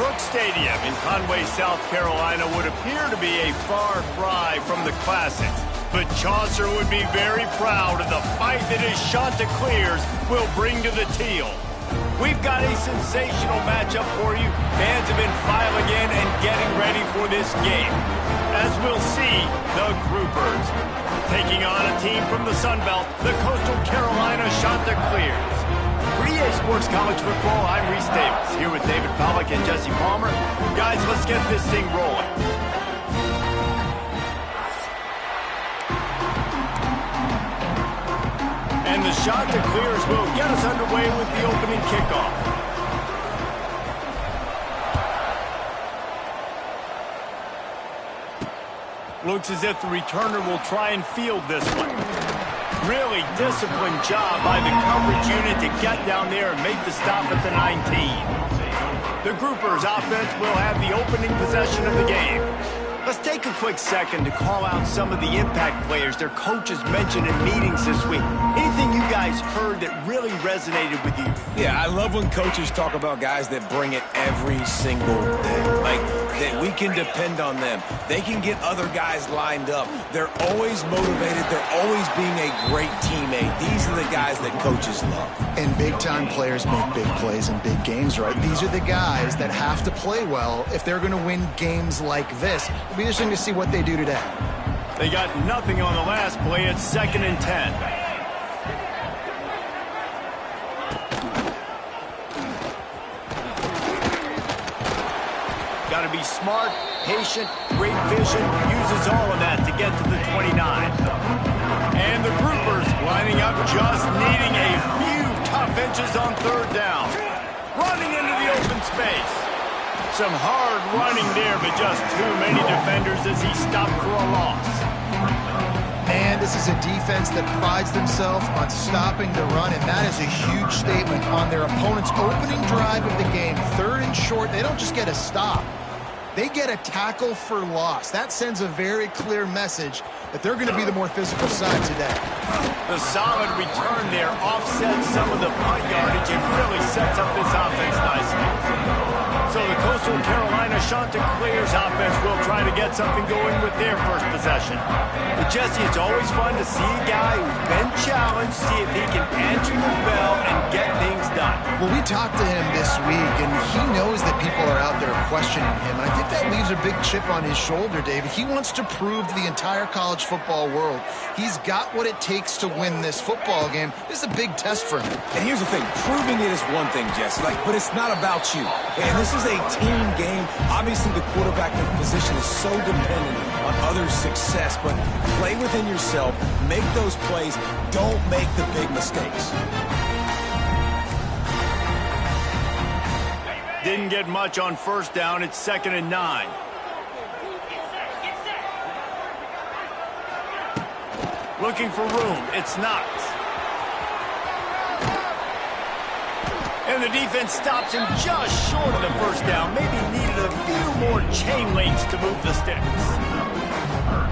Stadium in Conway, South Carolina would appear to be a far cry from the classics, but Chaucer would be very proud of the fight that his Chanticleers will bring to the teal. We've got a sensational matchup for you. Fans have been filing in and getting ready for this game. As we'll see, the Groupers taking on a team from the Sun Belt, the Coastal Carolina Chanticleers. For EA Sports College Football, I'm Reese Davis, here with David Pollack and Jesse Palmer. Guys, let's get this thing rolling. And the Chanticleers will get us underway with the opening kickoff. Looks as if the returner will try and field this one. Really disciplined job by the coverage unit to get down there and make the stop at the 19. The Groupers offense will have the opening possession of the game. Let's take a quick second to call out some of the impact players their coaches mentioned in meetings this week. Anything you guys heard that really resonated with you? Yeah, I love when coaches talk about guys that bring it every single day. Like, that we can depend on them. They can get other guys lined up. They're always motivated. They're always being a great teammate. These are the guys that coaches love. And big-time players make big plays in big games, right? These are the guys that have to play well if they're going to win games like this. It'll be interesting to see what they do today. They got nothing on the last play. It's 2nd and 10. Got to be smart, patient, great vision, uses all of that to get to the 29. And the Groupers lining up, just needing a few tough inches on 3rd down. Running into the open space. Some hard running there, but just too many defenders as he stopped for a loss. Man, this is a defense that prides themselves on stopping the run, and that is a huge statement on their opponent's opening drive of the game. 3rd and short, they don't just get a stop. They get a tackle for loss. That sends a very clear message that they're going to be the more physical side today. The solid return there offsets some of the punt yardage and really sets up this offense nicely. So the Coastal Carolina Chanticleers offense will try to get something going with their first possession. But Jesse, it's always fun to see a guy who's been challenged, see if he can answer the bell and get things done. Well, we talked to him this week, and he knows that people are out there questioning him. And I think that leaves a big chip on his shoulder, David. He wants to prove to the entire college football world he's got what it takes to win this football game. This is a big test for him. And here's the thing. Proving it is one thing, Jesse, but it's not about you. And this is a team game. Obviously, the quarterback position is so dependent on others' success, but play within yourself, make those plays, don't make the big mistakes. Didn't get much on 1st down. It's 2nd and 9. Looking for room. It's not. And the defense stops him just short of the 1st down. Maybe needed a few more chain links to move the sticks.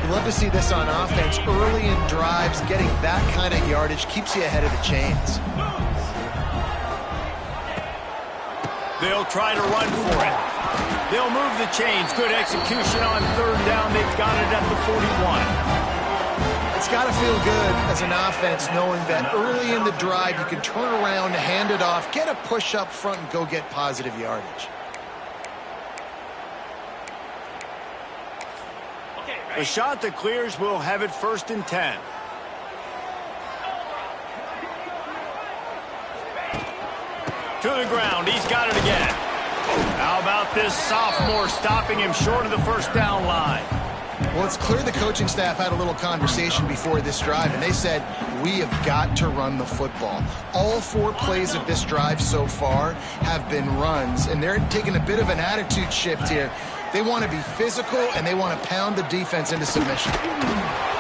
You love to see this on offense. Early in drives, getting that kind of yardage keeps you ahead of the chains. They'll try to run for it. They'll move the chains. Good execution on 3rd down. They've got it at the 41. It's got to feel good as an offense knowing that early in the drive you can turn around, hand it off, get a push up front, and go get positive yardage. The Chanticleers will have it 1st and 10. To the ground. He's got it again. How about this sophomore stopping him short of the 1st down line? Well, it's clear the coaching staff had a little conversation before this drive, and they said, we have got to run the football. All 4 plays of this drive so far have been runs, and they're taking a bit of an attitude shift here. They want to be physical, and they want to pound the defense into submission.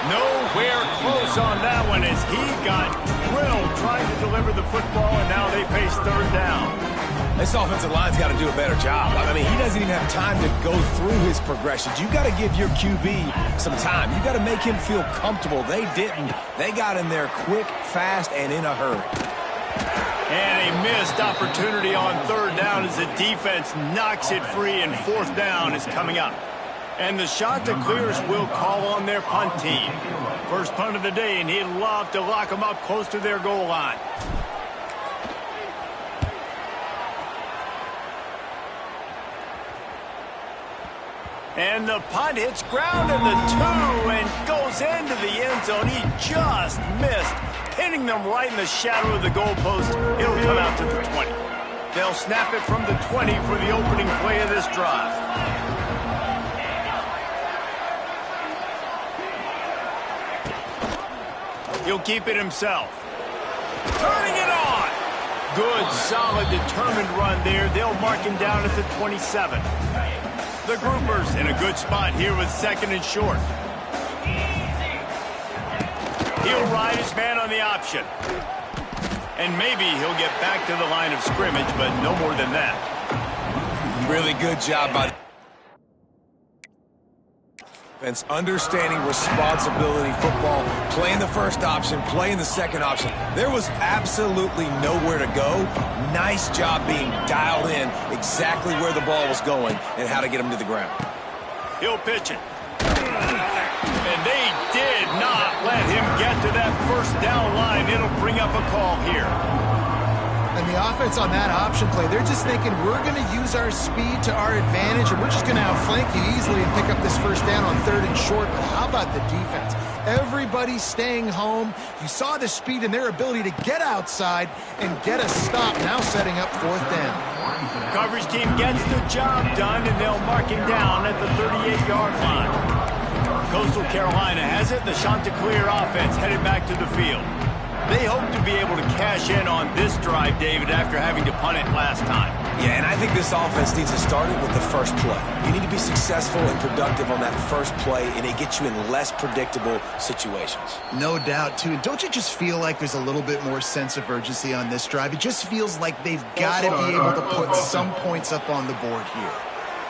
Nowhere close on that one as he got drilled trying to deliver the football, and now they face 3rd down. This offensive line's got to do a better job. I mean, he doesn't even have time to go through his progressions. You got to give your QB some time. You got to make him feel comfortable. They didn't. They got in there quick, fast, and in a hurry. And a missed opportunity on third down as the defense knocks it free, and fourth down is coming up. And the Chanticleers will call on their punt team. First punt of the day, and he'd love to lock them up close to their goal line. And the punt hits ground at the 2 and goes into the end zone. He just missed, pinning them right in the shadow of the goalpost. It'll come out to the 20. They'll snap it from the 20 for the opening play of this drive. He'll keep it himself. Turning it on. Good, solid, determined run there. They'll mark him down at the 27. The groupers in a good spot here with second and short. He'll ride his man on the option. And maybe he'll get back to the line of scrimmage, but no more than that. Really good job by the defense, understanding responsibility football, playing the first option, playing the second option. There was absolutely nowhere to go. Nice job being dialed in exactly where the ball was going and how to get him to the ground. He'll pitch it. And they did not let him get to that first down line. It'll bring up a call here. And the offense on that option play, they're just thinking we're going to use our speed to our advantage, and we're just going to outflank you easily and pick up this first down on third and short. But how about the defense? Everybody staying home. You saw the speed and their ability to get outside and get a stop, now setting up fourth down. Coverage team gets the job done, and they'll mark him down at the 38-yard line. Coastal Carolina has it. The Chanticleer offense headed back to the field. They hope to be able to cash in on this drive, David, after having to punt it last time. Yeah, and I think this offense needs to start it with the first play. You need to be successful and productive on that first play, and it gets you in less predictable situations. No doubt, too. Don't you just feel like there's a little bit more sense of urgency on this drive? It just feels like they've got to be able to put some points up on the board here.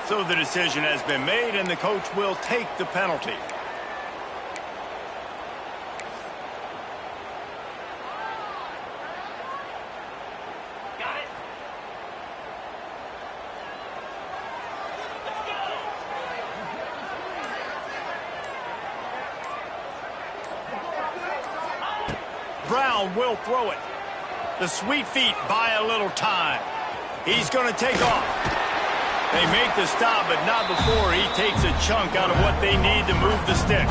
So the decision has been made, and the coach will take the penalty. Brown will throw it. The sweet feet buy a little time. He's going to take off. They make the stop, but not before he takes a chunk out of what they need to move the sticks.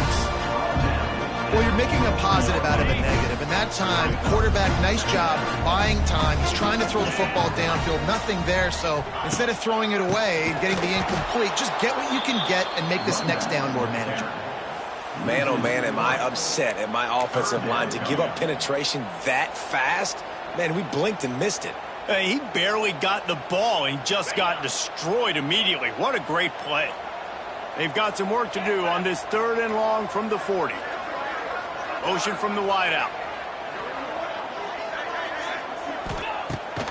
Well, you're making a positive out of a negative. And that time, quarterback, nice job buying time. He's trying to throw the football downfield. Nothing there, so instead of throwing it away and getting the incomplete, just get what you can get and make this next down more manageable. Man, oh man, am I upset at my offensive line to give up penetration that fast? Man, we blinked and missed it. He barely got the ball and just got destroyed immediately. What a great play. They've got some work to do on this third and long from the 40. Motion from the wideout.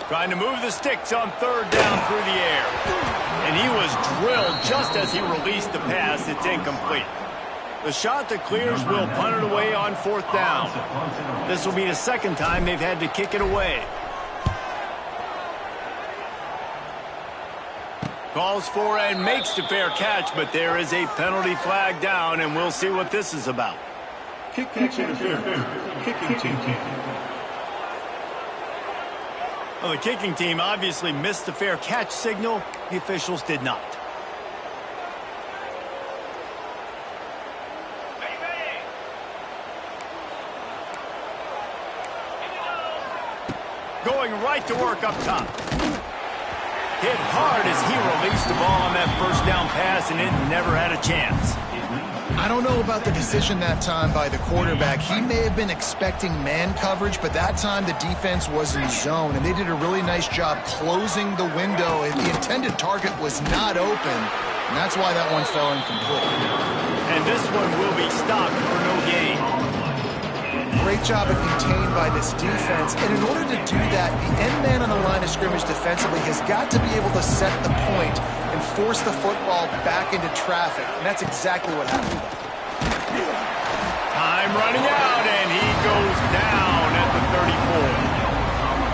Trying to move the sticks on third down through the air. And he was drilled just as he released the pass. It's incomplete. The Chanticleers will punt it away on fourth down. This will be the second time they've had to kick it away. Calls for and makes the fair catch, but there is a penalty flag down, and we'll see what this is about. Kick catch interference. Kicking team. Well, the kicking team obviously missed the fair catch signal. The officials did not. Going right to work up top. Hit hard as he released the ball on that first down pass, and it never had a chance. I don't know about the decision that time by the quarterback. He may have been expecting man coverage, but that time the defense was in zone, and they did a really nice job closing the window, and the intended target was not open, and that's why that one fell incomplete. And this one will be stopped for no gain. Great job of contained by this defense, and in order to do that, the end man on the line of scrimmage defensively has got to be able to set the point and force the football back into traffic, and that's exactly what happened. Time running out, and he goes down at the 34.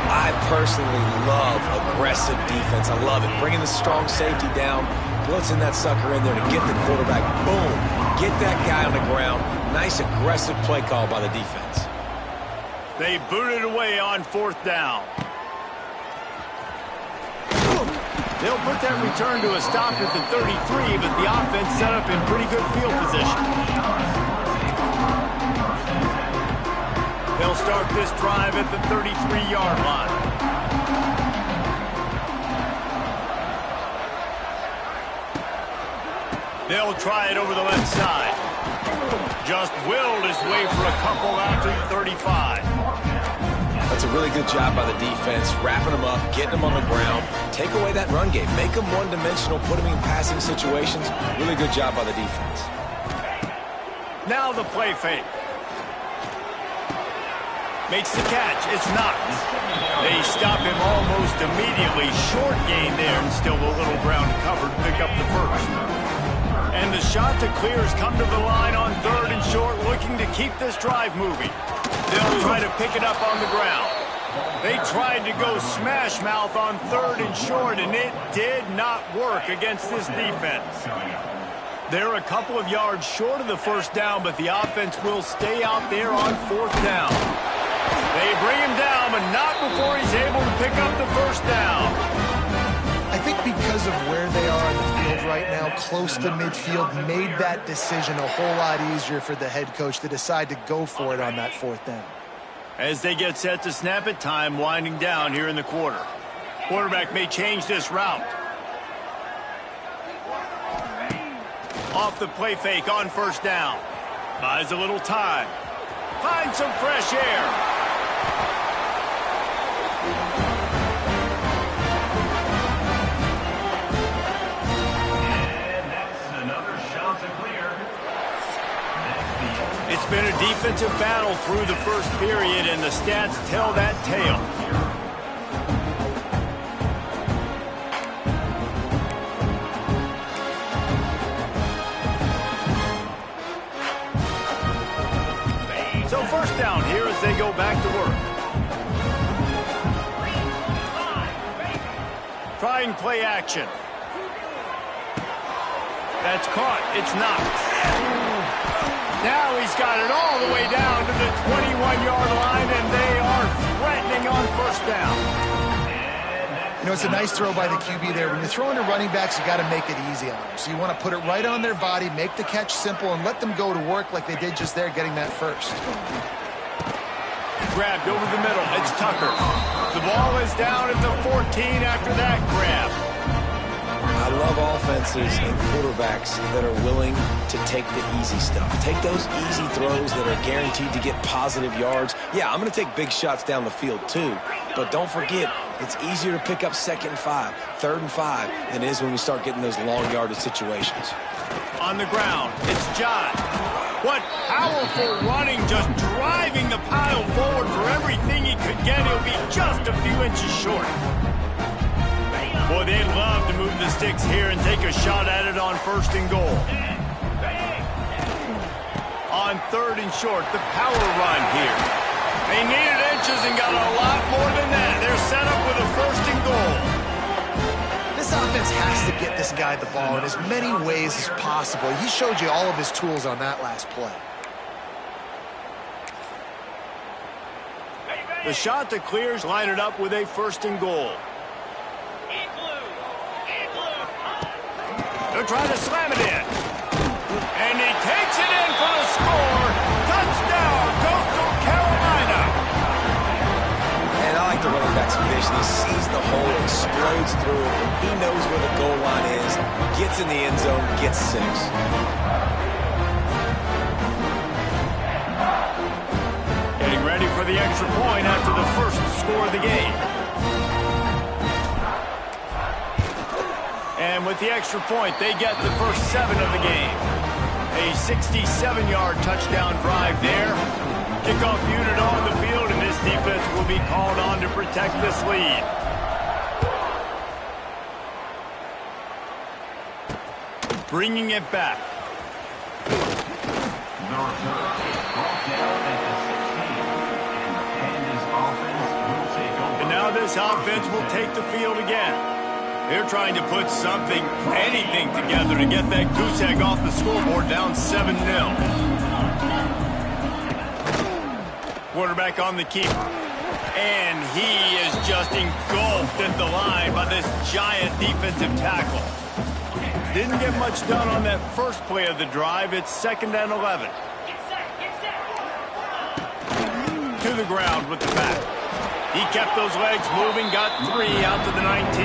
I personally love aggressive defense. I love it. Bringing the strong safety down, blitzing that sucker in there to get the quarterback. Boom. Get that guy on the ground. Nice aggressive play call by the defense. They booted away on 4th down. They'll put that return to a stop at the 33, but the offense set up in pretty good field position. They'll start this drive at the 33-yard line. They'll try it over the left side. Just willed his way for a couple out to the 35. That's a really good job by the defense, wrapping them up, getting them on the ground. Take away that run game. Make them one-dimensional, put them in passing situations. Really good job by the defense. Now the play fake. Makes the catch. It's knocked. They stop him almost immediately. Short gain there, and still a little ground covered to pick up the first. And the shot to clear has come to the line on 3rd and short, looking to keep this drive moving. They'll try to pick it up on the ground. They tried to go smash mouth on 3rd and short, and it did not work against this defense. They're a couple of yards short of the first down, but the offense will stay out there on 4th down. They bring him down, but not before he's able to pick up the first down. I think because of where they are on the field right now, close to midfield, made that decision a whole lot easier for the head coach to decide to go for it on that 4th down. As they get set to snap it, time winding down here in the quarter. Quarterback may change this route. Off the play fake on 1st down. Buys a little time. Finds some fresh air. It's been a defensive battle through the first period, and the stats tell that tale. So 1st down here as they go back to work. Trying play action. That's caught. It's knocked. Now he's got it all the way down to the 21-yard line, and they are threatening on 1st down. You know, it's a nice throw by the QB there. When you're throwing to running backs, you got to make it easy on them. So you want to put it right on their body, make the catch simple, and let them go to work like they did just there, getting that first. Grabbed over the middle. It's Tucker. The ball is down at the 14 after that grab. I love offenses and quarterbacks that are willing to take the easy stuff. Take those easy throws that are guaranteed to get positive yards. Yeah, I'm going to take big shots down the field too. But don't forget, it's easier to pick up 2nd and 5, 3rd and 5 than it is when we start getting those long yardage situations. On the ground, it's John. What powerful running, just driving the pile forward for everything he could get. He'll be just a few inches short. Boy, they'd love to move the sticks here and take a shot at it on 1st and goal. On 3rd and short, the power run here. They needed inches and got a lot more than that. They're set up with a 1st and goal. This offense has to get this guy the ball in as many ways as possible. He showed you all of his tools on that last play. The shot to clears line it up with a 1st and goal. They'll try to slam it in. And he takes it in for the score. Touchdown, Coastal Carolina. And I like the running back's vision. He sees the hole, explodes through it. He knows where the goal line is, gets in the end zone, gets 6. Getting ready for the extra point after the first score of the game. And with the extra point, they get the first 7 of the game. A 67-yard touchdown drive there. Kickoff unit on the field, and this defense will be called on to protect this lead. Bringing it back. And now this this offense will take the field again. They're trying to put something, anything together to get that goose egg off the scoreboard down 7-0. Quarterback on the keeper. And he is just engulfed at the line by this giant defensive tackle. Didn't get much done on that first play of the drive. It's 2nd and 11. To the ground with the back. He kept those legs moving, got 3 out to the 19.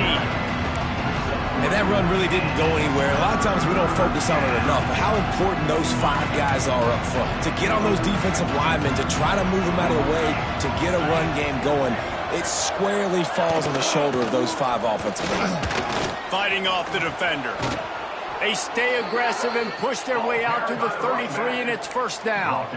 And that run really didn't go anywhere. A lot of times we don't focus on it enough, but how important those 5 guys are up front. To get on those defensive linemen, to try to move them out of the way, to get a run game going, it squarely falls on the shoulder of those 5 offensive linemen. Fighting off the defender. They stay aggressive and push their way out to the 33, and it's 1st down.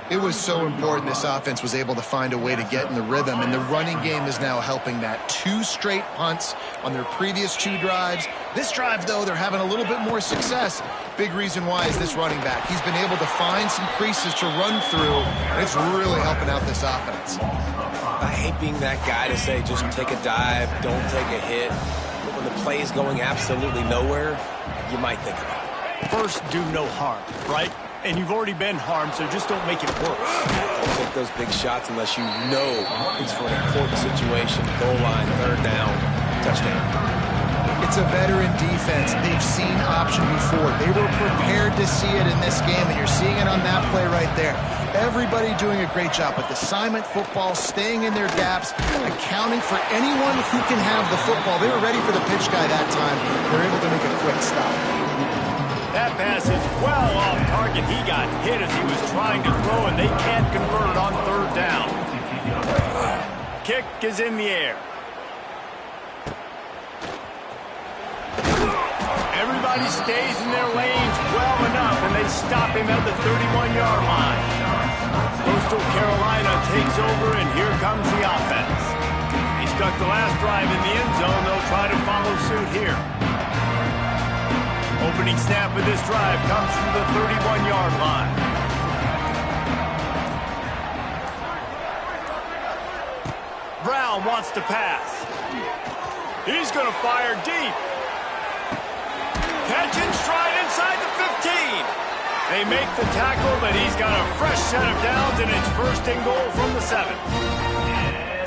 It was so important this offense was able to find a way to get in the rhythm, and the running game is now helping that. 2 straight punts on their previous 2 drives. This drive, though, they're having a little bit more success. Big reason why is this running back. He's been able to find some creases to run through, and it's really helping out this offense. I hate being that guy to say just take a dive, don't take a hit. But when the play is going absolutely nowhere, you might think about it. First, do no harm, right? And you've already been harmed, so just don't make it worse. Don't take those big shots unless you know it's for an important situation. Goal line, 3rd down, touchdown. It's a veteran defense. They've seen option before. They were prepared to see it in this game, and you're seeing it on that play right there. Everybody doing a great job with assignment football, staying in their gaps, accounting for anyone who can have the football. They were ready for the pitch guy that time. They're able to make a quick stop. That pass is well off target. He got hit as he was trying to throw, and they can't convert it on 3rd down. Kick is in the air. Everybody stays in their lanes well enough, and they stop him at the 31-yard line. Coastal Carolina takes over, and here comes the offense. He stuck the last drive in the end zone. They'll try to follow suit here. Opening snap of this drive comes from the 31-yard line. Brown wants to pass. He's going to fire deep. Catch and stride inside the 15. They make the tackle, but he's got a fresh set of downs, and it's 1st and goal from the 7.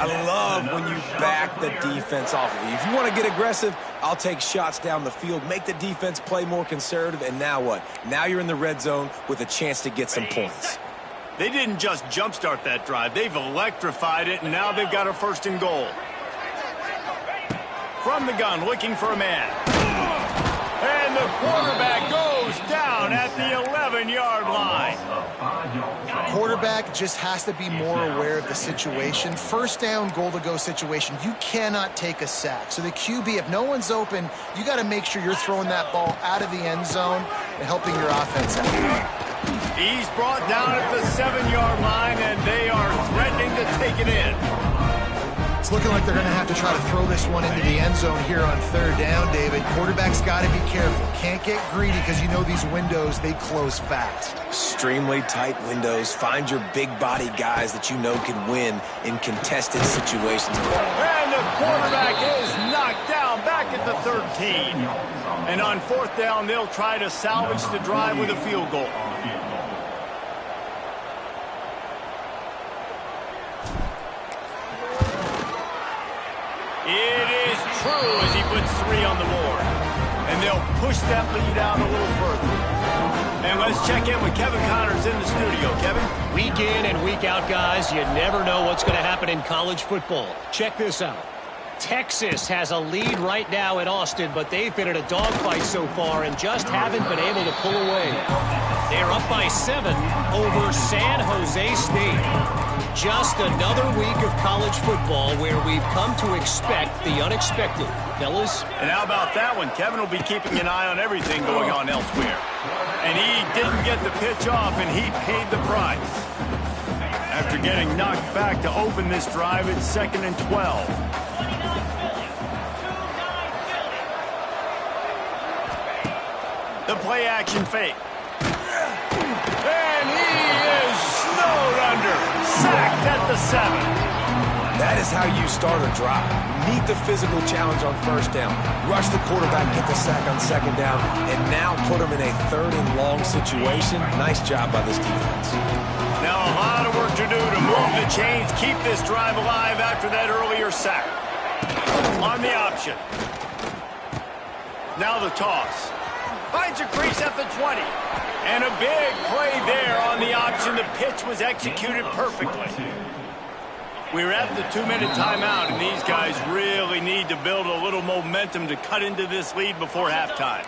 I love when you back the defense off of you. If you want to get aggressive, I'll take shots down the field, make the defense play more conservative, and now what? Now you're in the red zone with a chance to get some points. They didn't just jumpstart that drive. They've electrified it, and now they've got a 1st and goal. From the gun, looking for a man. And the quarterback goes down at the 11-yard line. Quarterback just has to be more aware of the situation. 1st down, goal-to-go situation. You cannot take a sack. So the QB, if no one's open, you got to make sure you're throwing that ball out of the end zone and helping your offense out. He's brought down at the 7-yard line, and they are threatening to take it in. It's looking like they're going to have to try to throw this one into the end zone here on 3rd down, David. Quarterback's got to be careful. Can't get greedy because you know these windows, they close fast. Extremely tight windows. Find your big body guys that you know can win in contested situations. And the quarterback is knocked down back at the 13. And on 4th down, they'll try to salvage the drive with a field goal. It is true as he puts 3 on the board. And they'll push that lead out a little further. And let's check in with Kevin Connors in the studio. Kevin? Week in and week out, guys, you never know what's going to happen in college football. Check this out. Texas has a lead right now in Austin, but they've been in a dogfight so far and just haven't been able to pull away. They're up by 7 over San Jose State. Just another week of college football where we've come to expect the unexpected. Fellas? And how about that one? Kevin will be keeping an eye on everything going on elsewhere. And he didn't get the pitch off, and he paid the price. After getting knocked back to open this drive, it's 2nd and 12. The play action fake. And he is snowed under. Sacked at the 7. That is how you start a drive. Meet the physical challenge on first down. Rush the quarterback, get the sack on second down, and now put them in a third and long situation. Nice job by this defense. Now a lot of work to do to move the chains, keep this drive alive after that earlier sack. On the option. Now the toss. Finds a crease at the 20. And a big play there on the option. The pitch was executed perfectly. We're at the 2-minute timeout, and these guys really need to build a little momentum to cut into this lead before halftime.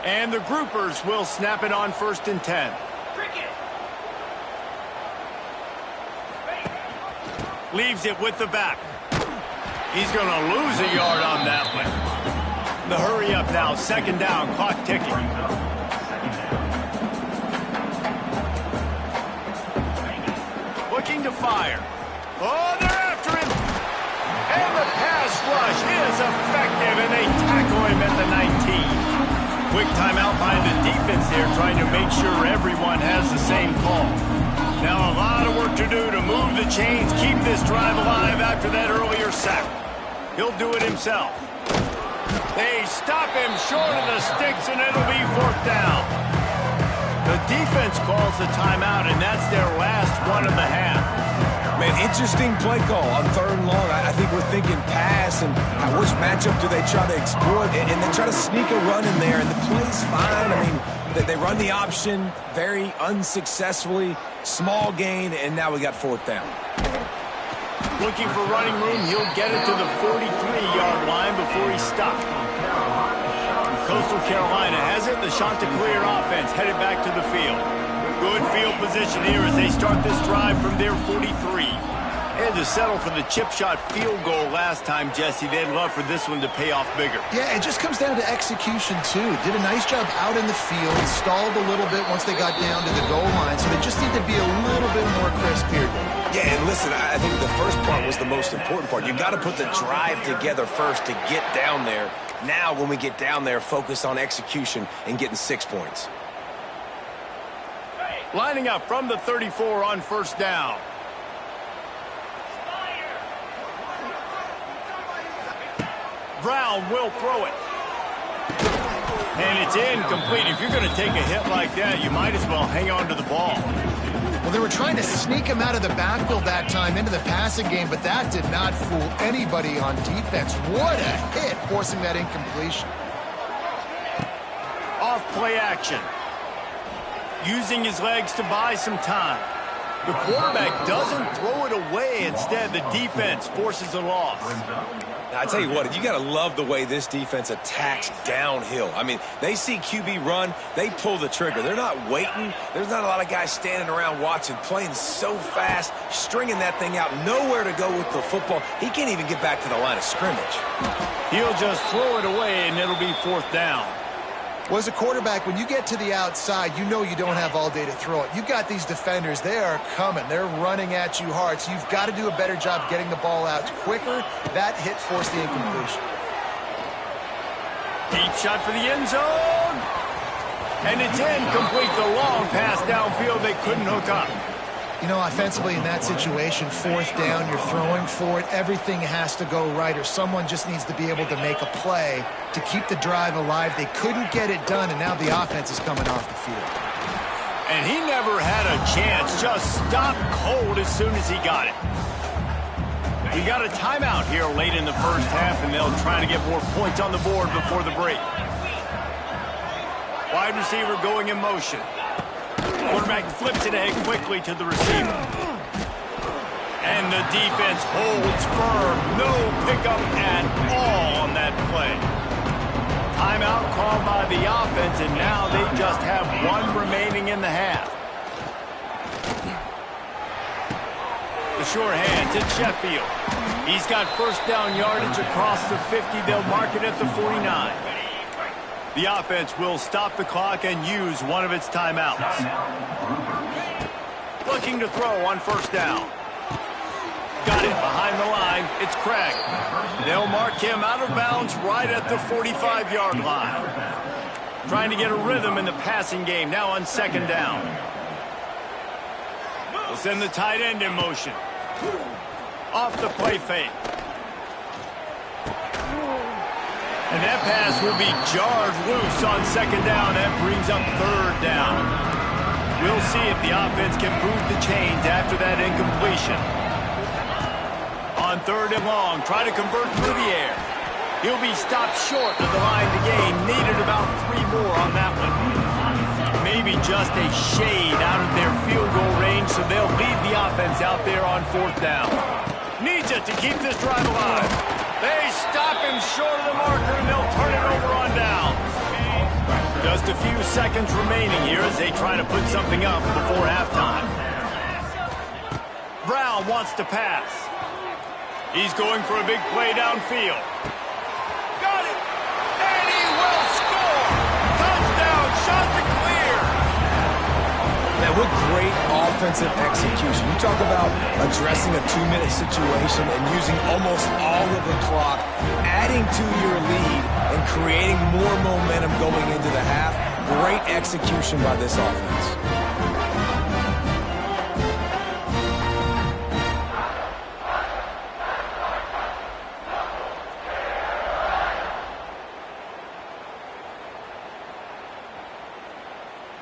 And the groupers will snap it on 1st and 10. Leaves it with the back. He's going to lose a yard on that one. The hurry up now, 2nd down, clock ticking. Looking to fire. Oh, they're after him. And the pass rush is effective, and they tackle him at the 19. Quick timeout by the defense there, trying to make sure everyone has the same call. Now a lot of work to do to move the chains, keep this drive alive after that earlier sack. He'll do it himself. They stop him short of the sticks, and it'll be 4th down. The defense calls the timeout, and that's their last one of the half. Man, interesting play call on 3rd and long. I think we're thinking pass, and which matchup do they try to exploit? And they try to sneak a run in there, and the play's fine. I mean, they run the option very unsuccessfully, small gain, and now we got 4th down. Looking for running room, he'll get it to the 43-yard line before he's stopped. Coastal Carolina has it. The Chanticleer offense headed back to the field. Good field position here as they start this drive from their 43. They had to settle for the chip shot field goal last time, Jesse. They'd love for this one to pay off bigger. Yeah, it just comes down to execution, too. Did a nice job out in the field, stalled a little bit once they got down to the goal line, so they just need to be a little bit more crisp here. Yeah, and listen, I think the first part was the most important part. You got to put the drive together first to get down there. Now, when we get down there, focus on execution and getting 6 points. Lining up from the 34 on 1st down. Brown will throw it. And it's incomplete. If you're going to take a hit like that, you might as well hang on to the ball. Well, they were trying to sneak him out of the backfield that time into the passing game, but that did not fool anybody on defense. What a hit, forcing that incompletion. Off play action. Using his legs to buy some time. The quarterback doesn't throw it away. Instead, the defense forces a loss. Now, I tell you what, you got to love the way this defense attacks downhill. I mean, they see QB run, they pull the trigger. They're not waiting. There's not a lot of guys standing around watching, playing so fast, stringing that thing out, nowhere to go with the football. He can't even get back to the line of scrimmage. He'll just throw it away, and it'll be 4th down. Well, as a quarterback, when you get to the outside, you know you don't have all day to throw it. You've got these defenders. They are coming. They're running at you hard, so you've got to do a better job getting the ball out quicker. That hit forced the incompletion. Deep shot for the end zone. And it's incomplete. The long pass downfield they couldn't hook up. You know, offensively in that situation, 4th down, you're throwing for it. Everything has to go right, or someone just needs to be able to make a play to keep the drive alive. They couldn't get it done, and now the offense is coming off the field. And he never had a chance. Just stopped cold as soon as he got it. We got a timeout here late in the first half, and they'll try to get more points on the board before the break. Wide receiver going in motion. Quarterback flips it ahead quickly to the receiver. And the defense holds firm. No pickup at all on that play. Timeout called by the offense, and now they just have 1 remaining in the half. The sure hands, it's Sheffield. He's got 1st down yardage across the 50. They'll mark it at the 49. The offense will stop the clock and use one of its timeouts. Looking to throw on 1st down. Got it behind the line. It's Craig. They'll mark him out of bounds right at the 45-yard line. Trying to get a rhythm in the passing game now on 2nd down. We'll send the tight end in motion. Off the play fake. And that pass will be jarred loose on second down. That brings up third down. We'll see if the offense can move the chains after that incompletion. On third and long, try to convert through the air. He'll be stopped short of the line to gain. Needed about 3 more on that one. Maybe just a shade out of their field goal range, so they'll lead the offense out there on fourth down. Needs it to keep this drive alive. They stop him short of the marker, and they'll turn it over on down. Just a few seconds remaining here as they try to put something up before halftime. Brown wants to pass. He's going for a big play downfield. Got it! And he will score! Touchdown, shot to clear! Man, what great offensive execution. You talk about addressing a 2-minute situation and using almost all of the clock, adding to your lead, and creating more momentum going into the half. Great execution by this offense.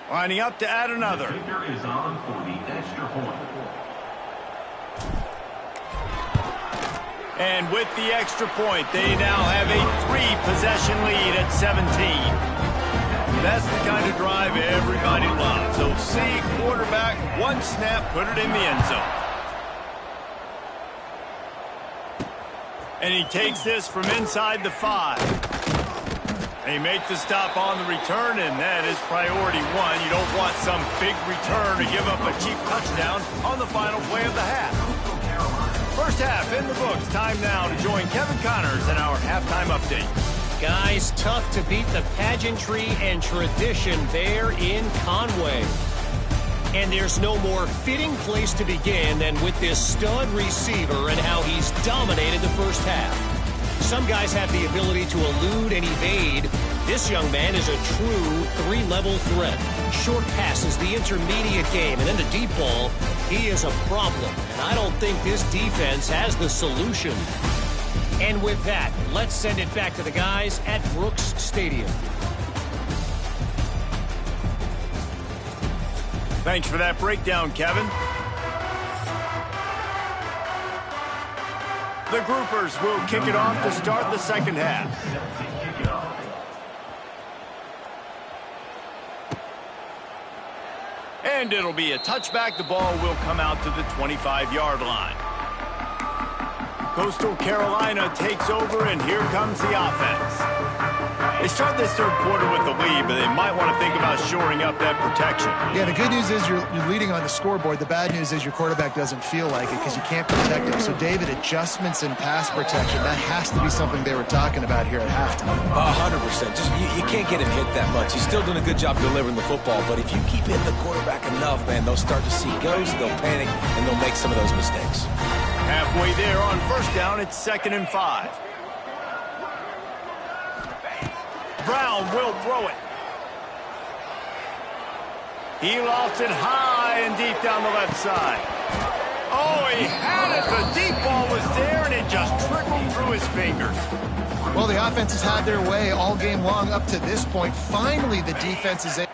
Lining up to add another. Is on for the extra point. And with the extra point, they now have a 3-possession lead at 17. That's the kind of drive everybody loves. So see quarterback, 1 snap, put it in the end zone. And he takes this from inside the 5. They make the stop on the return, and that is priority 1. You don't want some big return to give up a cheap touchdown on the final play of the half. First half in the books. Time now to join Kevin Connors in our halftime update. Guys, tough to beat the pageantry and tradition there in Conway. And there's no more fitting place to begin than with this stud receiver and how he's dominated the first half. Some guys have the ability to elude and evade. This young man is a true 3-level threat. Short passes, the intermediate game, and then the deep ball, he is a problem. And I don't think this defense has the solution. And with that, let's send it back to the guys at Brooks Stadium. Thanks for that breakdown, Kevin. The Groupers will kick it off to start the second half. And it'll be a touchback. The ball will come out to the 25-yard line. Coastal Carolina takes over, and here comes the offense. They start this third quarter with the lead, but they might want to think about shoring up that protection. Yeah, the good news is you're leading on the scoreboard. The bad news is your quarterback doesn't feel like it because you can't protect him. So, David, adjustments in pass protection, that has to be something they were talking about here at halftime. 100%. Just you can't get him hit that much. He's still doing a good job delivering the football, but if you keep hitting the quarterback enough, man, they'll start to see ghosts, they'll panic, and they'll make some of those mistakes. Halfway there on first down, it's 2nd and 5. Brown will throw it. He lofts it high and deep down the left side. Oh, he had it. The deep ball was there, and it just trickled through his fingers. Well, the offense has had their way all game long up to this point. Finally, the defense is able.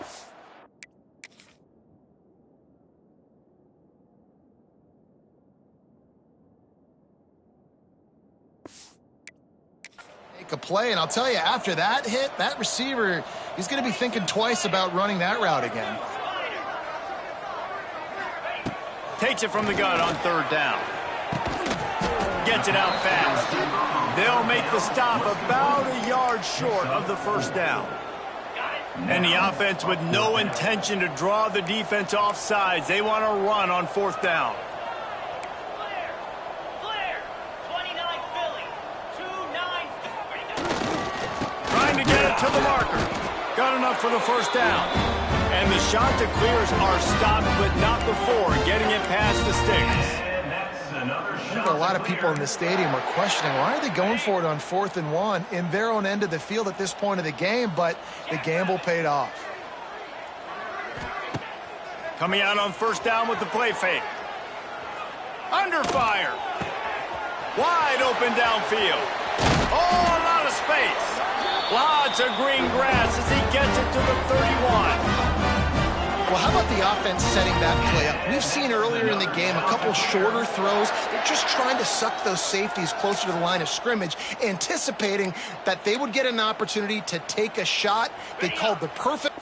A play, and I'll tell you, after that hit, that receiver, he's going to be thinking twice about running that route again. Takes it from the gun on third down. Gets it out fast. They'll make the stop about a yard short of the first down. And the offense with no intention to draw the defense off sides. They want to run on fourth down. To get it to the marker. Got enough for the first down. And the Chanticleers are stopped, but not before getting it past the sticks. I think a lot of people in the stadium are questioning, why are they going for it on 4th and 1 in their own end of the field at this point of the game, but the gamble paid off. Coming out on first down with the play fake. Under fire. Wide open downfield. Oh, a lot of space. Lots of green grass as he gets it to the 31. Well, how about the offense setting that play up? We've seen earlier in the game a couple shorter throws. They're just trying to suck those safeties closer to the line of scrimmage, anticipating that they would get an opportunity to take a shot. They called the perfect...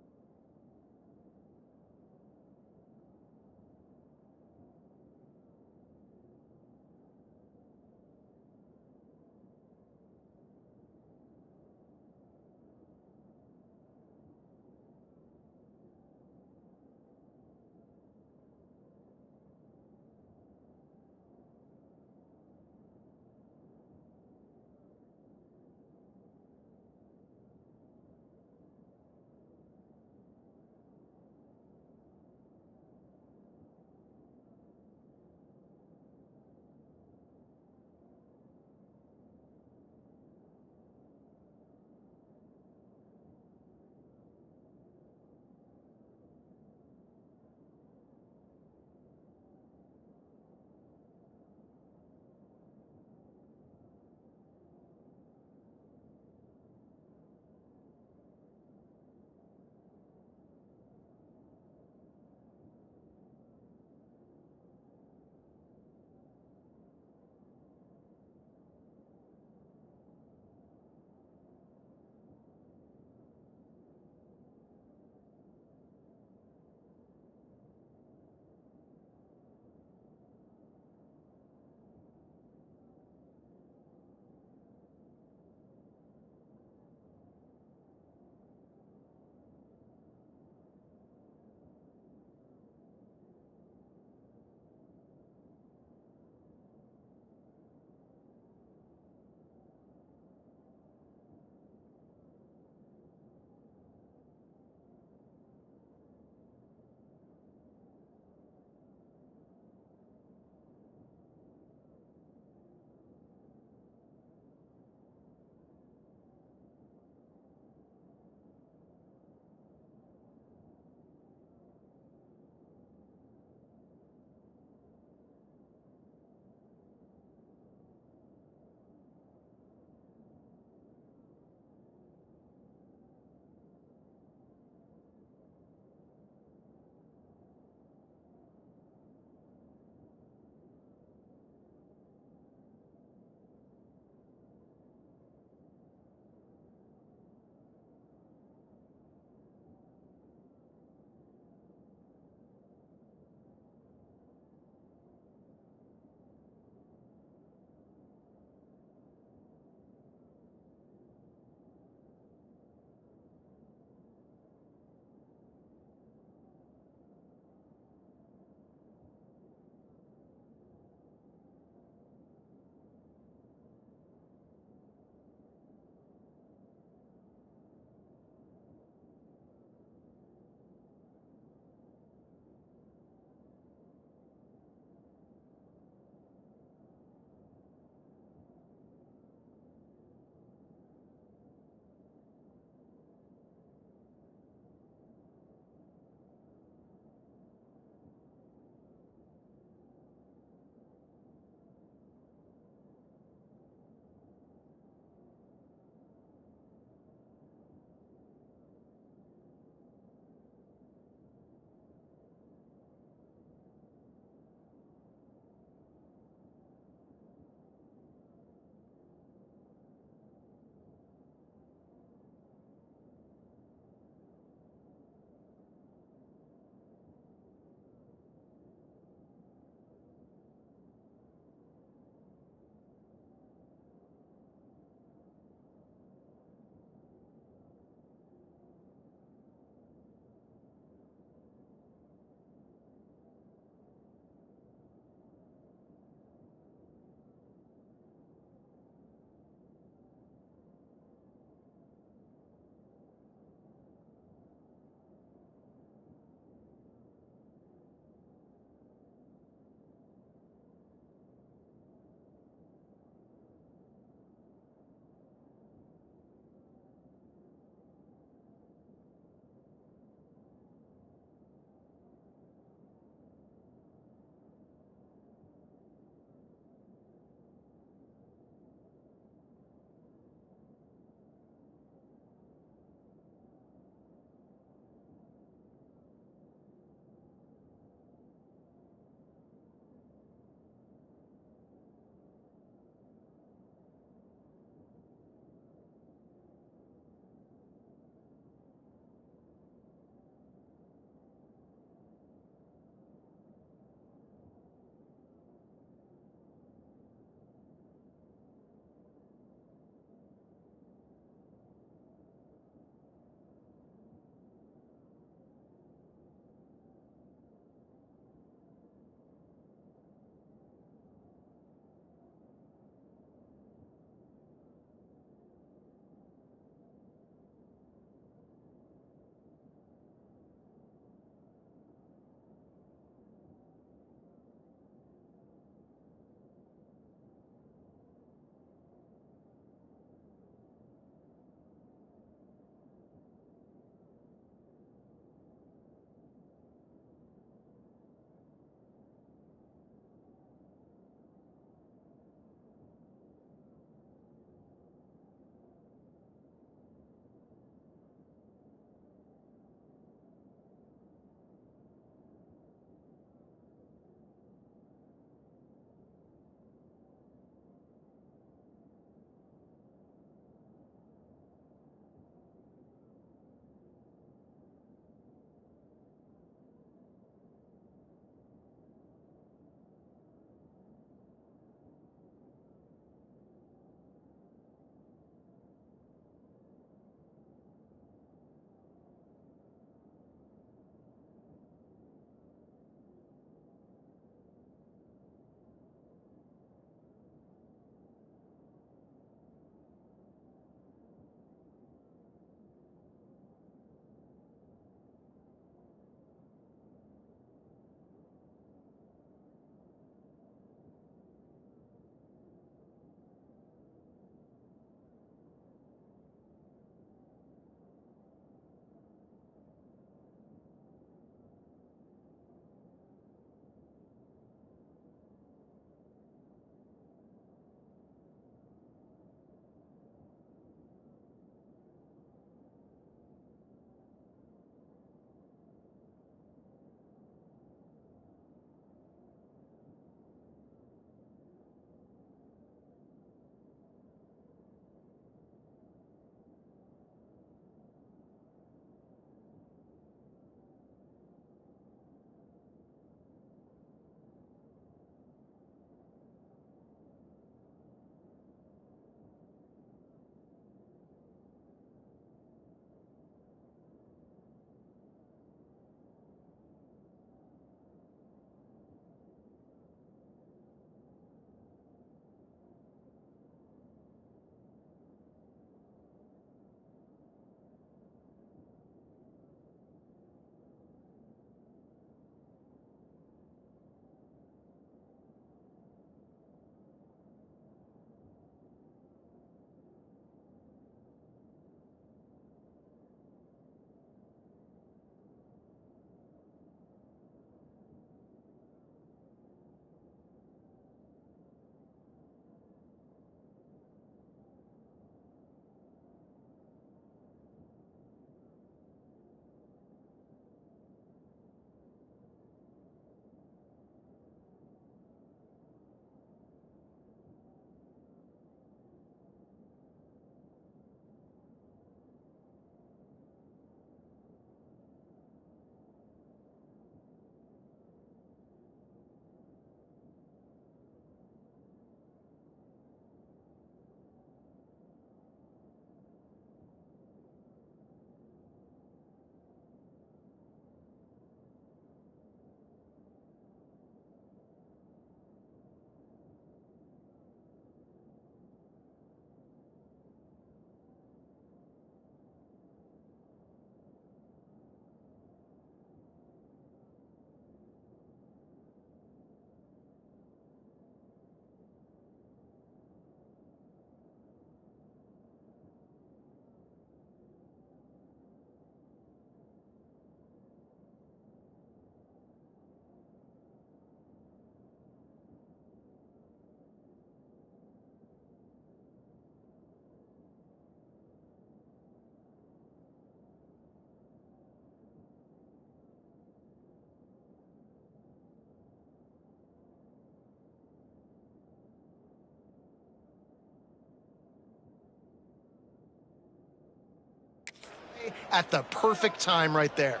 at the perfect time right there.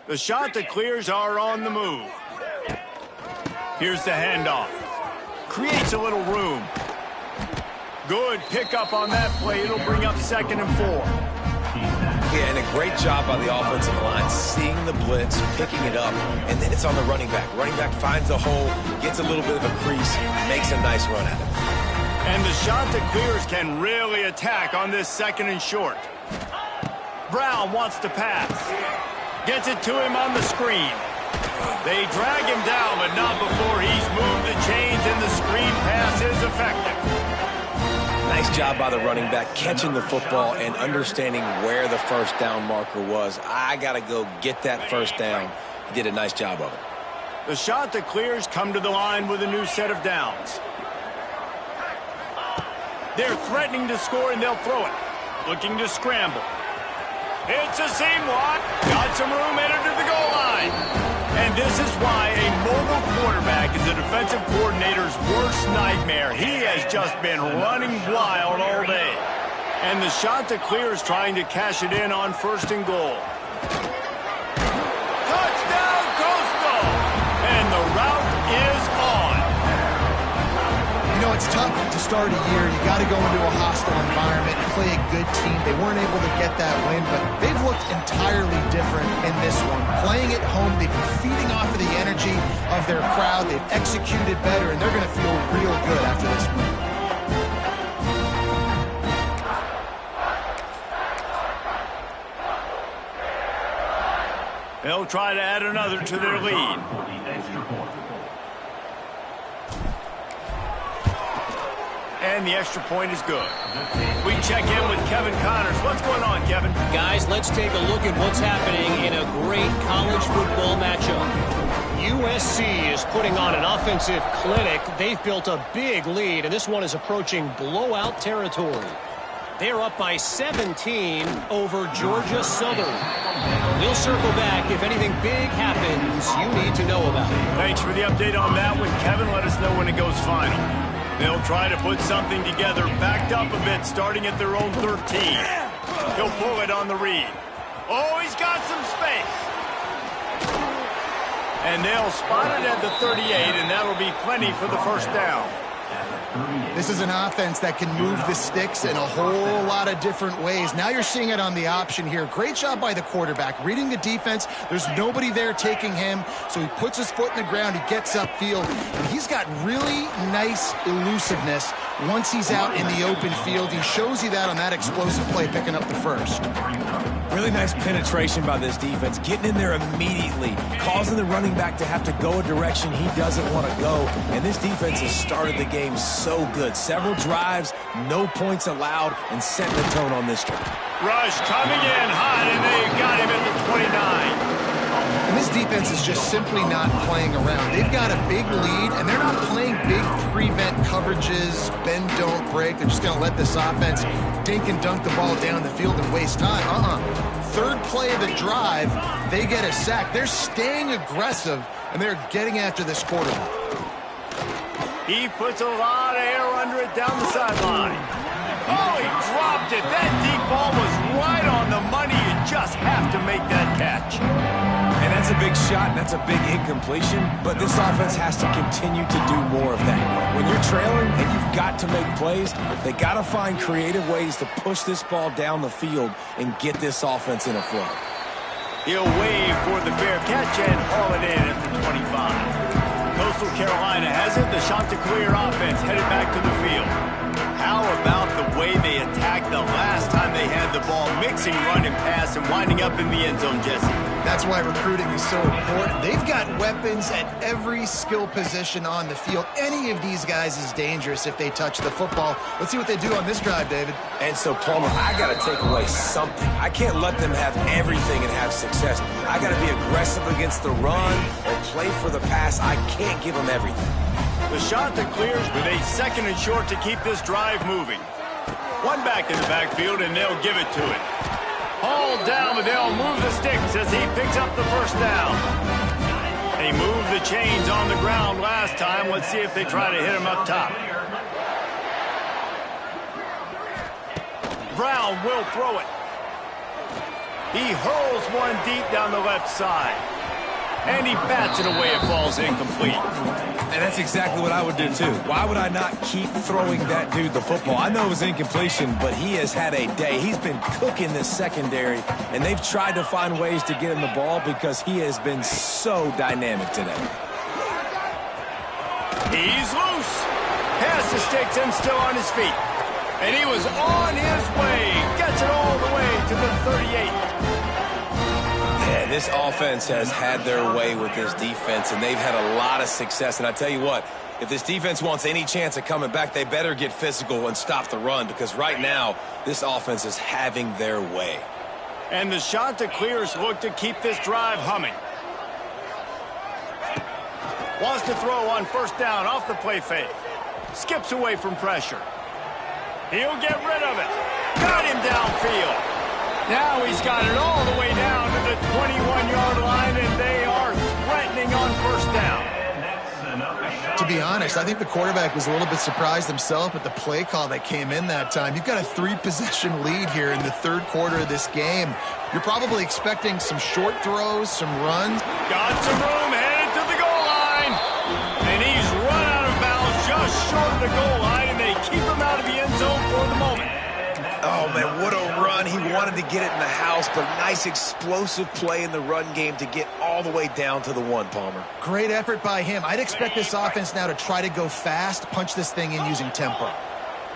The Chanticleers are on the move. Here's the handoff. Creates a little room. Good pickup on that play. It'll bring up 2nd and 4. Yeah, and a great job by the offensive line, seeing the blitz, picking it up, and then it's on the running back. Running back finds the hole, gets a little bit of a crease, makes a nice run at it. And the Chanticleers can really attack on this 2nd and short. Brown wants to pass. Gets it to him on the screen. They drag him down, but not before he's moved the chains, and the screen pass is effective. Nice job by the running back, catching the football and understanding where the first down marker was. I got to go get that first down. He did a nice job of it. The Chanticleers come to the line with a new set of downs. They're threatening to score, and they'll throw it. Looking to scramble. It's a seam walk. Got some room headed to the goal line. And this is why a mobile quarterback is a defensive coordinator's worst nightmare. He has just been running wild all day. And the Chanticleers trying to cash it in on 1st and goal. Touchdown, Coastal! And the route is on. You know, it's tough to start a year. You got to go into a hostile environment, play a good team. They weren't able to get that win, but they've looked entirely different in this one. Playing at home, they've been feeding off of the energy of their crowd. They've executed better, and they're going to feel real good after this win. They'll try to add another to their lead. And the extra point is good. We check in with Kevin Connors. What's going on, Kevin? Guys, let's take a look at what's happening in a great college football matchup. USC is putting on an offensive clinic. They've built a big lead, and this one is approaching blowout territory. They're up by 17 over Georgia Southern. We'll circle back if anything big happens you need to know about. Thanks for the update on that one, Kevin. Let us know when it goes final. They'll try to put something together, backed up a bit, starting at their own 13. He'll pull it on the read. Oh, he's got some space. And they'll spot it at the 38, and that'll be plenty for the first down. This is an offense that can move the sticks in a whole lot of different ways. Now you're seeing it on the option here. Great job by the quarterback. Reading the defense, there's nobody there taking him, so he puts his foot in the ground, he gets upfield, and he's got really nice elusiveness once he's out in the open field. He shows you that on that explosive play, picking up the first. Really nice penetration by this defense, getting in there immediately, causing the running back to have to go a direction he doesn't want to go. And this defense has started the game so good. Several drives, no points allowed, and setting the tone on this drive. Rush coming in hot, and they got him at the 29. And this defense is just simply not playing around. They've got a big lead, and they're not playing big prevent coverages, bend, don't break. They're just going to let this offense dink and dunk the ball down the field and waste time. Third play of the drive, they get a sack. They're staying aggressive, and they're getting after this quarterback. He puts a lot of air under it down the sideline. Oh, he dropped it. That deep ball was right on the money. You just have to make that catch. And that's a big shot, and that's a big incompletion, but this offense has to continue to do more of that. When you're trailing and you've got to make plays, they got to find creative ways to push this ball down the field and get this offense in a flow. He'll wave for the fair catch and haul it in at the 25. Coastal Carolina has it. The Chanticleer offense headed back to the field. How about the way they attacked the last time they had the ball, mixing run and pass and winding up in the end zone, Jesse? That's why recruiting is so important. They've got weapons at every skill position on the field. Any of these guys is dangerous if they touch the football. Let's see what they do on this drive, David. And so, Palmer, I got to take away something. I can't let them have everything and have success. I got to be aggressive against the run or play for the pass. I can't give them everything. The Chanticleers with a 2nd and short to keep this drive moving. One back in the backfield, and they'll give it to it. Hauled down, but they'll move the sticks as he picks up the first down. They moved the chains on the ground last time. Let's see if they try to hit him up top. Brown will throw it. He hurls one deep down the left side. And he bats it away. It falls incomplete. And that's exactly what I would do, too. Why would I not keep throwing that dude the football? I know it was incompletion, but he has had a day. He's been cooking this secondary, and they've tried to find ways to get him the ball because he has been so dynamic today. He's loose. Pass to sticks and still on his feet. And he was on his way. Gets it all the way to the 38. Yeah, this offense has had their way with this defense, and they've had a lot of success. And I tell you what, if this defense wants any chance of coming back, they better get physical and stop the run, because right now, this offense is having their way. And the Chanticleers look to keep this drive humming. Wants to throw on first down off the play fake. Skips away from pressure. He'll get rid of it. Got him downfield. Now he's got it all the way down to the 21-yard line, and they are threatening on first down. To be honest, I think the quarterback was a little bit surprised himself at the play call that came in that time. You've got a 3-possession lead here in the third quarter of this game. You're probably expecting some short throws, some runs. Got some room, headed to the goal line. And he's run out of bounds just short of the goal line, and they keep him out of the end zone for the moment. Oh, man, what a run. He wanted to get it in the house, but nice explosive play in the run game to get all the way down to the one, Palmer. Great effort by him. I'd expect this offense now to try to go fast, punch this thing in using tempo.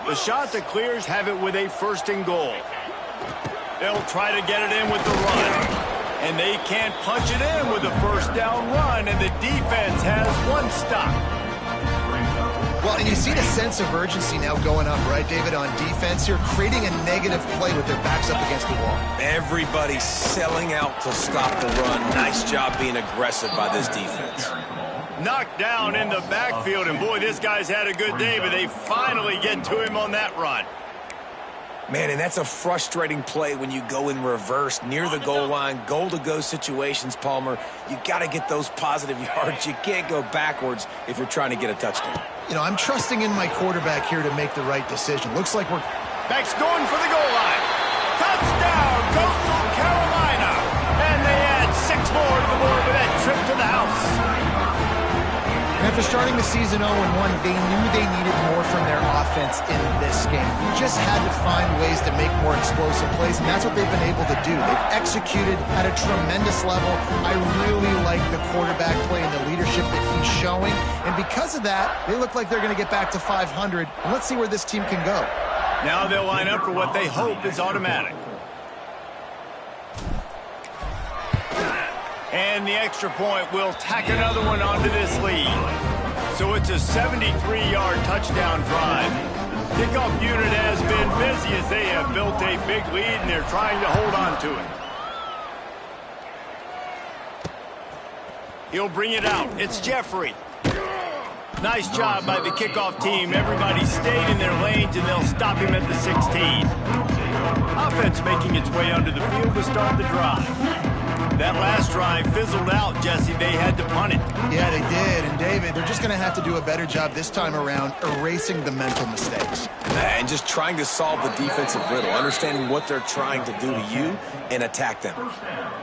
The Chanticleers have it with a first and goal. They'll try to get it in with the run. And they can't punch it in with a first down run, and the defense has one stop. Well, and you see the sense of urgency now going up, right, David, on defense here, creating a negative play with their backs up against the wall. Everybody's selling out to stop the run. Nice job being aggressive by this defense. Knocked down in the backfield, and boy, this guy's had a good day, but they finally get to him on that run. Man, and that's a frustrating play when you go in reverse near the goal line, goal-to-go situations, Palmer. You got to get those positive yards. You can't go backwards if you're trying to get a touchdown. You know, I'm trusting in my quarterback here to make the right decision. Looks like we're... Back's going for the goal line. Touchdown, Coastal Carolina. And they add 6 more to the board with that trip to the house. And after starting the season 0-1, they knew they needed more from their offense in this game. You just had to find ways to make more explosive plays, and that's what they've been able to do. They've executed at a tremendous level. I really like the quarterback play and the leadership that he's showing. And because of that, they look like they're going to get back to 500. And let's see where this team can go. Now they'll line up for what they hope is automatic. And the extra point will tack another one onto this lead. So it's a 73-yard touchdown drive. Kickoff unit has been busy as they have built a big lead, and they're trying to hold on to it. He'll bring it out. It's Jeffrey. Nice job by the kickoff team. Everybody stayed in their lanes, and they'll stop him at the 16. Offense making its way onto the field to start the drive. That last drive fizzled out, Jesse. They had to punt it. Yeah, they did. And, David, they're just going to have to do a better job this time around erasing the mental mistakes. And just trying to solve the defensive riddle, understanding what they're trying to do to you and attack them.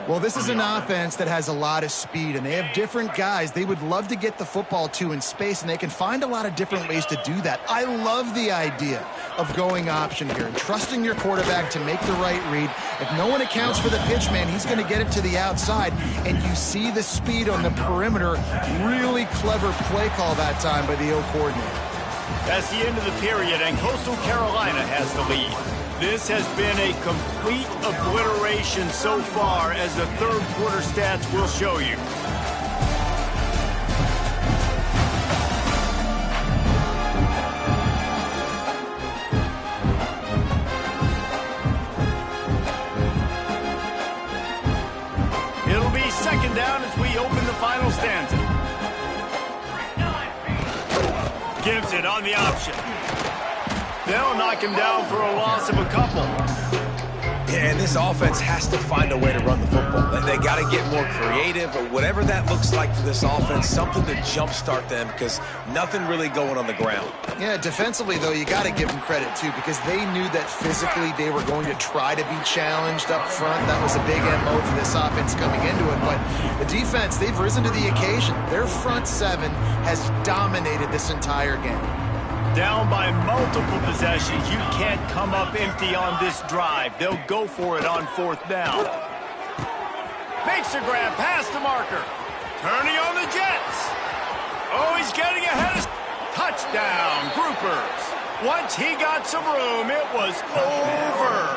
Well, this is an offense that has a lot of speed, and they have different guys they would love to get the football to in space, and they can find a lot of different ways to do that. I love the idea of going option here and trusting your quarterback to make the right read. If no one accounts for the pitch, man, he's going to get it to the outside, and you see the speed on the perimeter. Really clever play call that time by the O coordinator. That's the end of the period, and Coastal Carolina has the lead. This has been a complete obliteration so far, as the third quarter stats will show you. It'll be second down as we open the final stanza. Gives it on the option. They'll knock him down for a loss of a couple. Yeah, and this offense has to find a way to run the football. They got to get more creative, or whatever that looks like for this offense, something to jumpstart them, because nothing really going on the ground. Yeah, defensively, though, you got to give them credit, too, because they knew that physically they were going to try to be challenged up front. That was a big MO for this offense coming into it. But the defense, they've risen to the occasion. Their front seven has dominated this entire game. Down by multiple possessions, you can't come up empty on this drive. They'll go for it on 4th down. Makes a grab past the marker. Turning on the Jets. Oh, he's getting ahead of... Touchdown, Groupers. Once he got some room, it was over.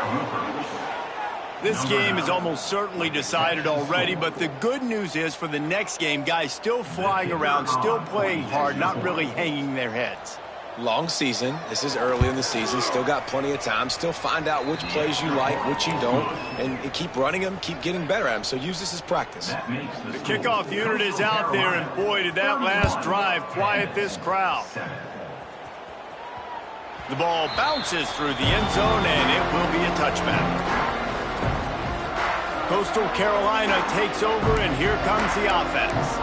This game is almost certainly decided already, but the good news is for the next game, guys still flying around, still playing hard, not really hanging their heads. Long season. This is early in the season. Still got plenty of time. Still find out which plays you like, which you don't, and keep running them, keep getting better at them. So use this as practice. The kickoff unit is out there, and boy, did that last drive quiet this crowd. The ball bounces through the end zone, and it will be a touchback. Coastal Carolina takes over, and here comes the offense.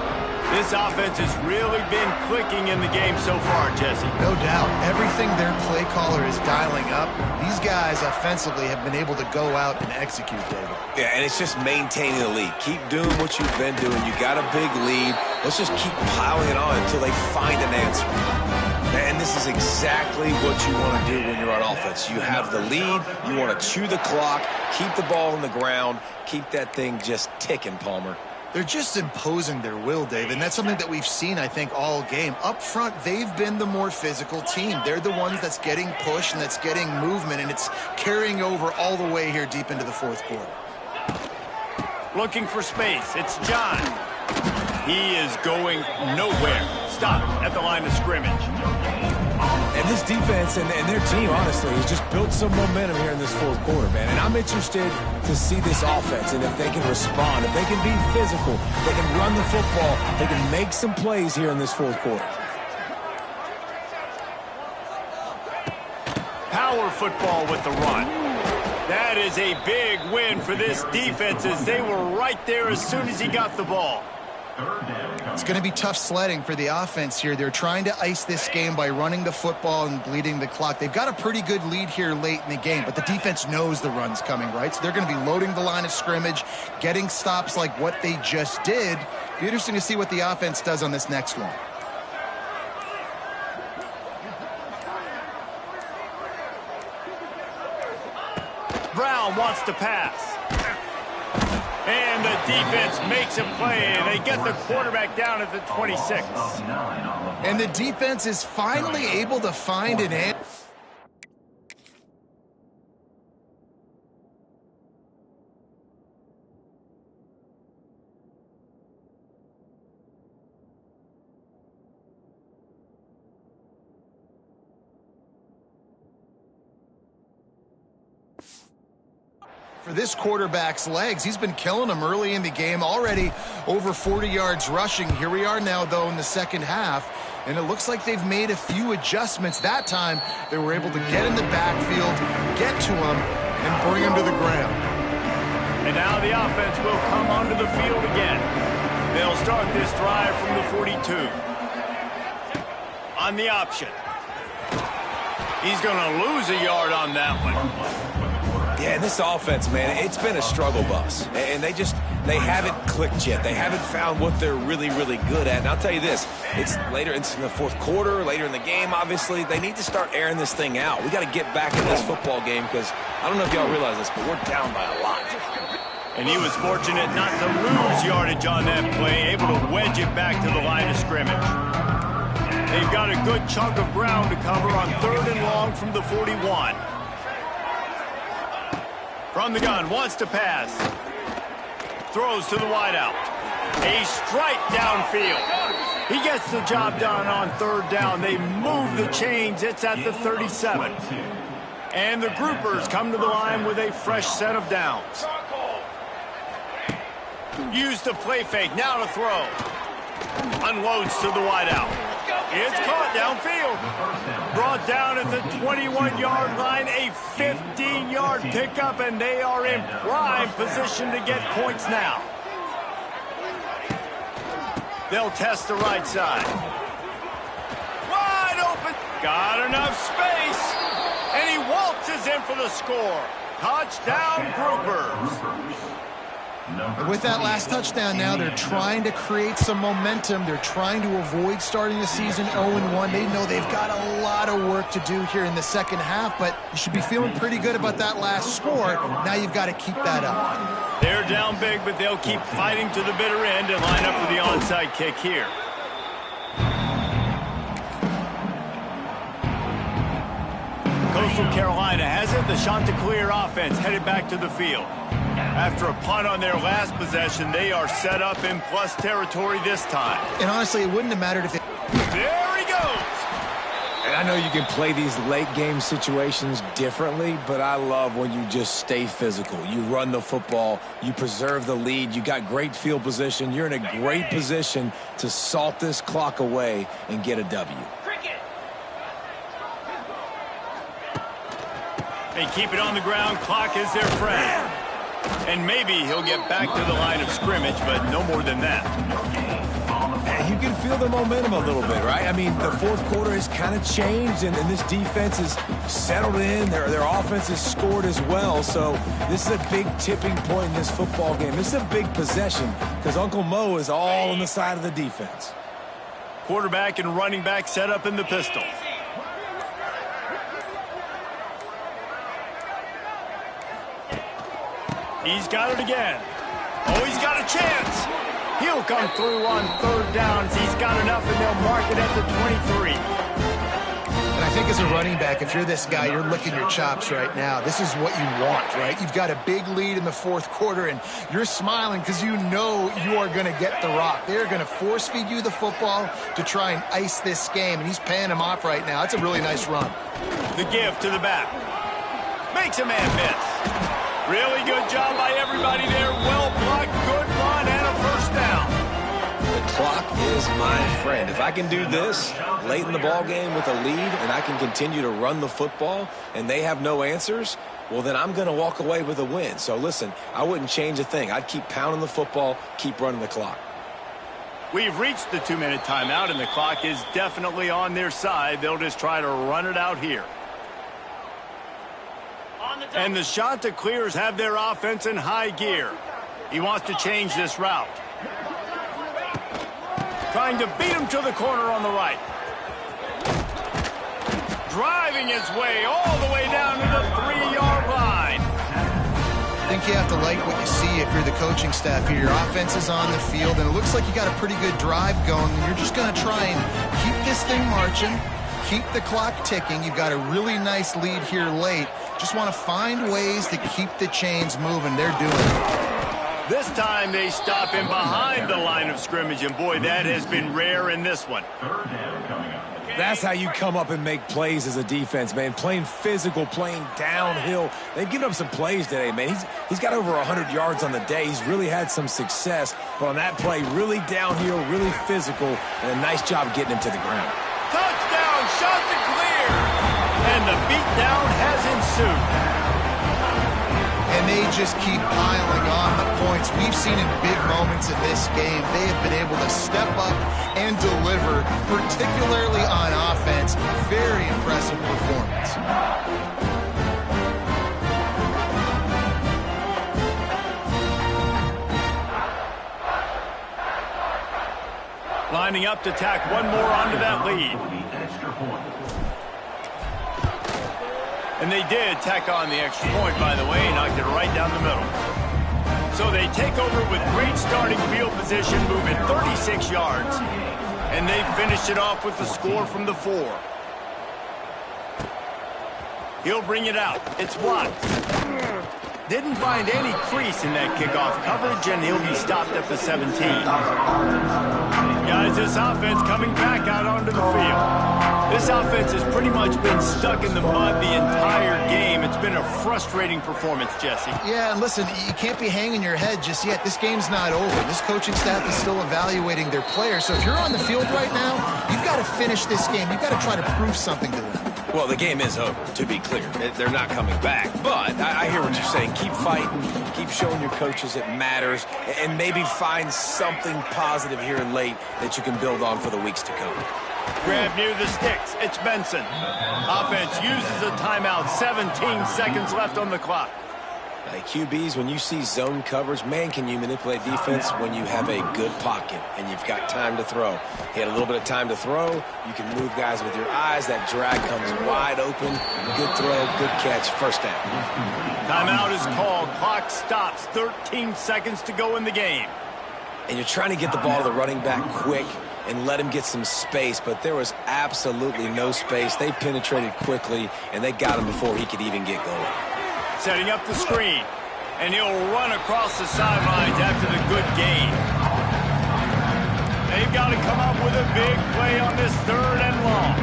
This offense has really been clicking in the game so far, Jesse. No doubt. Everything their play caller is dialing up, these guys offensively have been able to go out and execute, David. Yeah, and it's just maintaining the lead. Keep doing what you've been doing. You got a big lead. Let's just keep piling it on until they find an answer. And this is exactly what you want to do when you're on offense. You have the lead. You want to chew the clock, keep the ball on the ground, keep that thing just ticking, Palmer. They're just imposing their will, Dave, and that's something that we've seen, I think, all game. Up front, they've been the more physical team. They're the ones that's getting pushed and that's getting movement, and it's carrying over all the way here deep into the 4th quarter. Looking for space. It's John. He is going nowhere. Stop at the line of scrimmage. And this defense and their team, honestly, has just built some momentum here in this 4th quarter, man. And I'm interested to see this offense and if they can respond, if they can be physical, they can run the football, they can make some plays here in this 4th quarter. Power football with the run. That is a big win for this defense as they were right there as soon as he got the ball. It's going to be tough sledding for the offense here. They're trying to ice this game by running the football and bleeding the clock. They've got a pretty good lead here late in the game, but the defense knows the run's coming, right? So they're going to be loading the line of scrimmage, getting stops like what they just did. Be interesting to see what the offense does on this next one. Brown wants to pass. And the defense makes a play, and they get the quarterback down at the 26. And the defense is finally able to find an answer. For this quarterback's legs, he's been killing them early in the game, already over 40 yards rushing. Here we are now, though, in the second half, and it looks like they've made a few adjustments. That time, they were able to get in the backfield, get to him, and bring him to the ground. And now the offense will come onto the field again. They'll start this drive from the 42. On the option. He's going to lose a yard on that one. Yeah, and this offense, man, it's been a struggle bus. And they haven't clicked yet. They haven't found what they're really, really good at. And I'll tell you this, it's later into the 4th quarter, later in the game, obviously. They need to start airing this thing out. We got to get back in this football game because I don't know if y'all realize this, but we're down by a lot. And he was fortunate not to lose yardage on that play, able to wedge it back to the line of scrimmage. They've got a good chunk of ground to cover on 3rd and long from the 41. From the gun, wants to pass. Throws to the wideout. A strike downfield. He gets the job done on 3rd down. They move the chains. It's at the 37. And the Groupers come to the line with a fresh set of downs. Use the play fake. Now to throw. Unloads to the wideout. It's caught downfield. Brought down at the 21-yard line, a 15-yard pickup, and they are in prime position to get points now. They'll test the right side. Wide open. Got enough space. And he waltzes in for the score. Touchdown, Groupers. And with that last touchdown now, they're trying to create some momentum. They're trying to avoid starting the season 0-1. They know they've got a lot of work to do here in the second half, but you should be feeling pretty good about that last score. Now you've got to keep that up. They're down big, but they'll keep fighting to the bitter end and line up for the onside kick here. Coastal Carolina has it. The Chanticleer offense headed back to the field. After a punt on their last possession, they are set up in plus territory this time. And honestly, it wouldn't have mattered if it... There he goes! And I know you can play these late-game situations differently, but I love when you just stay physical. You run the football, you preserve the lead, you got great field position. You're in a great position to salt this clock away and get a W. They keep it on the ground. Clock is their friend. And maybe he'll get back to the line of scrimmage, but no more than that. And you can feel the momentum a little bit, right? I mean, the fourth quarter has kind of changed, and this defense is settled in. Their offense has scored as well. So this is a big tipping point in this football game. This is a big possession because Uncle Mo is all on the side of the defense. Quarterback and running back set up in the pistol. He's got it again. Oh, he's got a chance. He'll come through on third downs. He's got enough, and they'll mark it at the 23. And I think as a running back, if you're this guy, you're licking your chops right now. This is what you want, right? You've got a big lead in the fourth quarter, and you're smiling because you know you are going to get the rock. They're going to force-feed you the football to try and ice this game, and he's paying him off right now. That's a really nice run. The give to the back. Makes a man miss. Really good job by everybody there. Well blocked, good run, and a first down. The clock is my friend. If I can do this late in the ball game with a lead and I can continue to run the football and they have no answers, well, then I'm going to walk away with a win. So, listen, I wouldn't change a thing. I'd keep pounding the football, keep running the clock. We've reached the 2-minute timeout, and the clock is definitely on their side. They'll just try to run it out here. And the Chanticleers have their offense in high gear. He wants to change this route. Trying to beat him to the corner on the right. Driving his way all the way down to the 3-yard line. I think you have to like what you see if you're the coaching staff here. Your offense is on the field, and it looks like you got a pretty good drive going, and you're just going to try and keep this thing marching, keep the clock ticking. You've got a really nice lead here late. Just want to find ways to keep the chains moving. They're doing it. This time they stop him behind the line of scrimmage, and boy, that has been rare in this one. That's how you come up and make plays as a defense, man. Playing physical, playing downhill. They've given up some plays today, man. He's got over 100 yards on the day. He's really had some success. But on that play, really downhill, really physical, and a nice job getting him to the ground. Touchdown, Chanticleer! And the beatdown has ensued. And they just keep piling on the points. We've seen in big moments in this game, they have been able to step up and deliver, particularly on offense. Very impressive performance. Lining up to tack one more onto that lead. And they did tack on the extra point, by the way, knocked it right down the middle. So they take over with great starting field position, moving 36 yards. And they finished it off with the score from the 4. He'll bring it out. It's blocked. Didn't find any crease in that kickoff coverage, and he'll be stopped at the 17. Guys, this offense coming back out onto the field. This offense has pretty much been stuck in the mud the entire game. It's been a frustrating performance, Jesse. Yeah, and listen, you can't be hanging your head just yet. This game's not over. This coaching staff is still evaluating their players. So if you're on the field right now, you've got to finish this game. You've got to try to prove something to them. Well, the game is over, to be clear. They're not coming back. But I hear what you're saying. Keep fighting. Keep showing your coaches it matters. And maybe find something positive here in late that you can build on for the weeks to come. Grab near the sticks. It's Benson. Offense uses a timeout. 17 seconds left on the clock. QBs, when you see zone coverage, man, can you manipulate defense when you have a good pocket and you've got time to throw. He had a little bit of time to throw. You can move guys with your eyes. That drag comes wide open. Good throw, good catch, first down. Timeout is called. Clock stops. 13 seconds to go in the game. And you're trying to get the ball to the running back quick and let him get some space, but there was absolutely no space. They penetrated quickly, and they got him before he could even get going. Setting up the screen, and he'll run across the sidelines after the good gain. They've got to come up with a big play on this 3rd and long.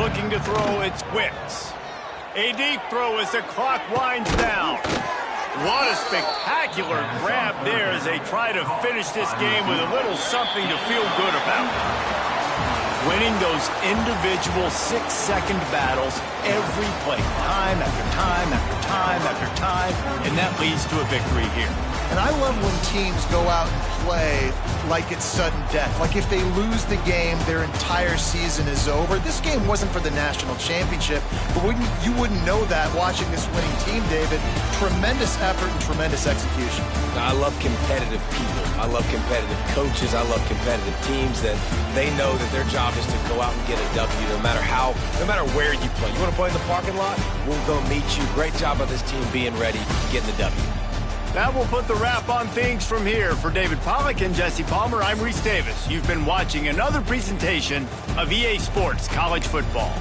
Looking to throw, it's Whips. A deep throw as the clock winds down. What a spectacular grab there as they try to finish this game with a little something to feel good about. Winning those individual 6-second battles every play, time after time after time after time, and that leads to a victory here. And I love when teams go out and play like it's sudden death. Like if they lose the game, their entire season is over. This game wasn't for the national championship, but you wouldn't know that watching this winning team, David. Tremendous effort and tremendous execution. I love competitive people. I love competitive coaches. I love competitive teams that they know that their job is to go out and get a W no matter where you play. You want to play in the parking lot? We'll go meet you. Great job by this team being ready, getting the W. That will put the wrap on things from here. For David Pollack and Jesse Palmer, I'm Reese Davis. You've been watching another presentation of EA Sports College Football.